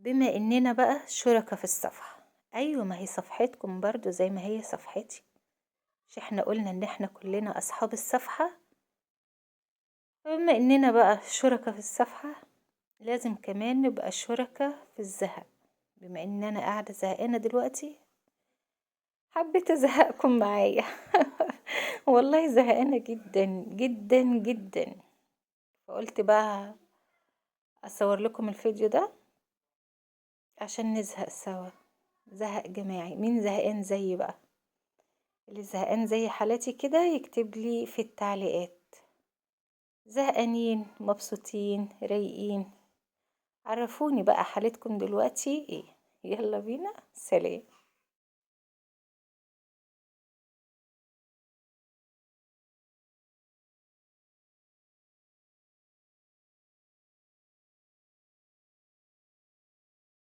بما إننا بقى شركا في الصفحة. أيوة، ما هي صفحتكم برضو زي ما هي صفحتي. مش احنا قلنا إن احنا كلنا أصحاب الصفحة؟ بما إننا بقى شركا في الصفحة، لازم كمان نبقى شركا في الزهق. بما إن أنا قاعدة زهقانة دلوقتي، حبيت أزهقكم معايا. والله زهقانة جدا جدا جدا، فقلت بقى أصور لكم الفيديو ده عشان نزهق سوا، زهق جماعي. مين زهقان زيي بقى؟ اللي زهقان زي حالتي كده يكتب لي في التعليقات. زهقانين، مبسوطين، رايقين؟ عرفوني بقى حالتكم دلوقتي ايه. يلا بينا، سلام.